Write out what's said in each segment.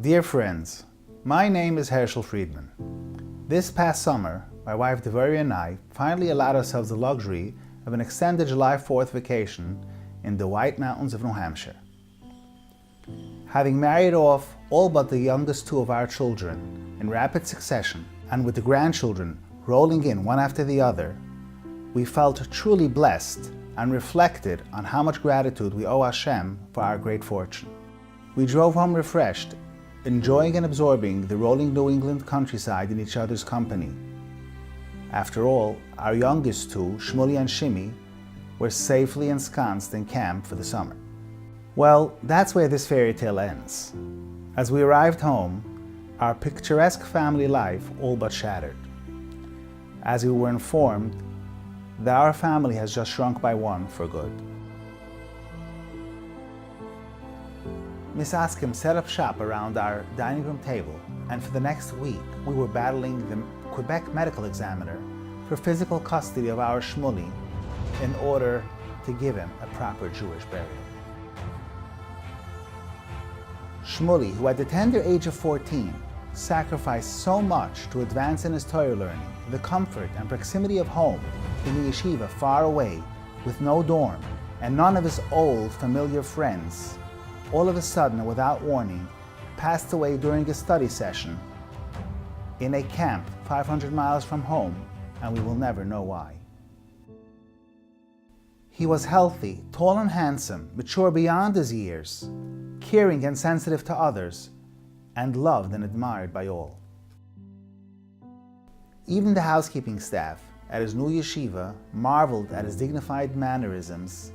Dear friends, my name is Friedman. This past summer, my wife Devorah and I finally allowed ourselves the luxury of an extended July 4th vacation in the White Mountains of New Hampshire. Having married off all but the youngest two of our children in rapid succession, and with the grandchildren rolling in one after the other, we felt truly blessed and reflected on how much gratitude we owe Hashem for our great fortune. We drove home refreshed, enjoying and absorbing the rolling New England countryside in each other's company. After all, our youngest two, Shmuley and Shimmy, were safely ensconced in camp for the summer. Well, that's where this fairy tale ends. As we arrived home, our picturesque family life all but shattered, as we were informed that our family has just shrunk by one for good. Miss Askim set up shop around our dining room table, and for the next week we were battling the Quebec medical examiner for physical custody of our Shmuley in order to give him a proper Jewish burial. Shmuley, who at the tender age of 14 sacrificed so much to advance in his Torah learning, the comfort and proximity of home in the yeshiva far away with no dorm and none of his old familiar friends, all of a sudden and without warning, passed away during a study session in a camp 500 miles from home, and we will never know why. He was healthy, tall and handsome, mature beyond his years, caring and sensitive to others, and loved and admired by all. Even the housekeeping staff at his new yeshiva marveled at his dignified mannerisms,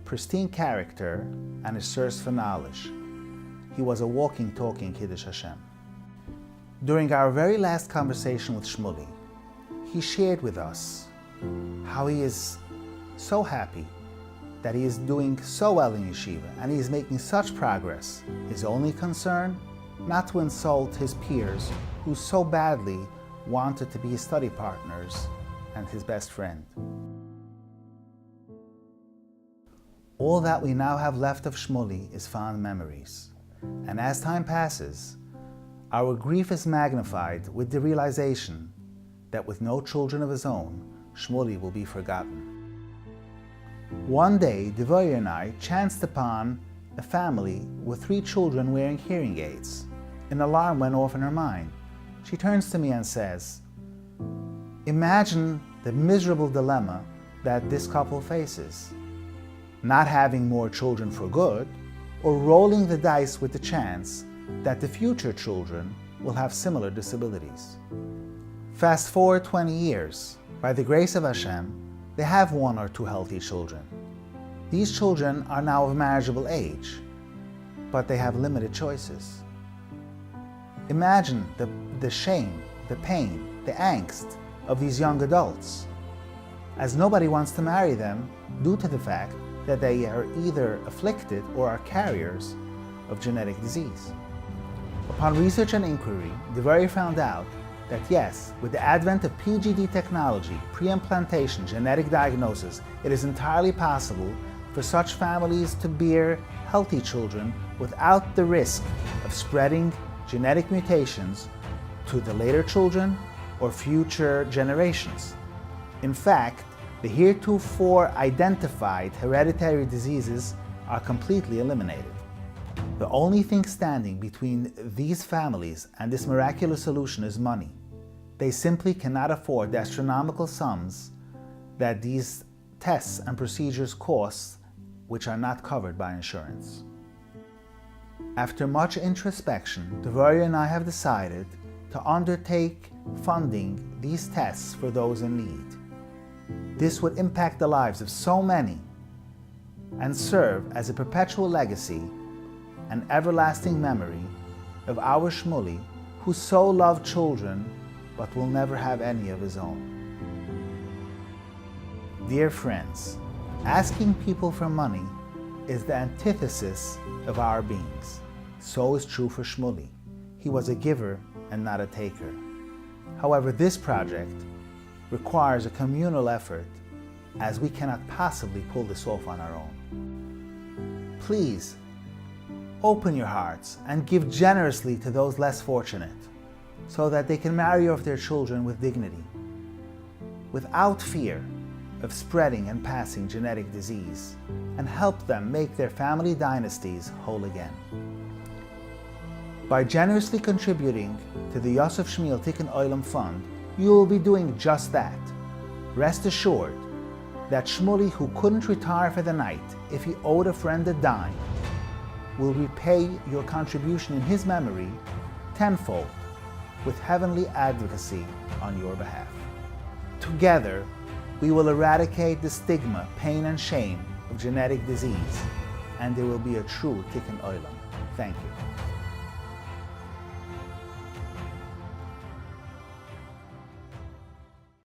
pristine character, and his thirst for knowledge. He was a walking, talking Kiddush Hashem. During our very last conversation with Shmuley, he shared with us how he is so happy that he is doing so well in yeshiva and he is making such progress. His only concern, not to insult his peers who so badly wanted to be his study partners and his best friend. All that we now have left of Shmuley is fond memories, and as time passes, our grief is magnified with the realization that with no children of his own, Shmuley will be forgotten. One day, Devorah and I chanced upon a family with 3 children wearing hearing aids. An alarm went off in her mind. She turns to me and says, "Imagine the miserable dilemma that this couple faces. Not having more children for good, or rolling the dice with the chance that the future children will have similar disabilities." Fast forward 20 years, by the grace of Hashem, they have 1 or 2 healthy children. These children are now of marriageable age, but they have limited choices. Imagine the shame, the pain, the angst of these young adults, as nobody wants to marry them due to the fact that they are either afflicted or are carriers of genetic disease. Upon research and inquiry, Devorah found out that yes, with the advent of PGD technology, pre-implantation genetic diagnosis, it is entirely possible for such families to bear healthy children without the risk of spreading genetic mutations to the later children or future generations. In fact, the heretofore identified hereditary diseases are completely eliminated. The only thing standing between these families and this miraculous solution is money. They simply cannot afford the astronomical sums that these tests and procedures cost, which are not covered by insurance. After much introspection, Devorah and I have decided to undertake funding these tests for those in need. This would impact the lives of so many and serve as a perpetual legacy and everlasting memory of our Shmuley, who so loved children but will never have any of his own. Dear friends, asking people for money is the antithesis of our beings. So is true for Shmuley. He was a giver and not a taker. However, this project requires a communal effort, as we cannot possibly pull this off on our own. Please Open your hearts and give generously to those less fortunate, so that they can marry off their children with dignity, without fear of spreading and passing genetic disease, and help them make their family dynasties whole again. By generously contributing to the Yosef Shmuel Tikun Olam Fund, you will be doing just that. Rest assured that Shmuley, who couldn't retire for the night if he owed a friend a dime, will repay your contribution in his memory tenfold with heavenly advocacy on your behalf. Together, we will eradicate the stigma, pain, and shame of genetic disease, and there will be a true Tikun Olam. Thank you.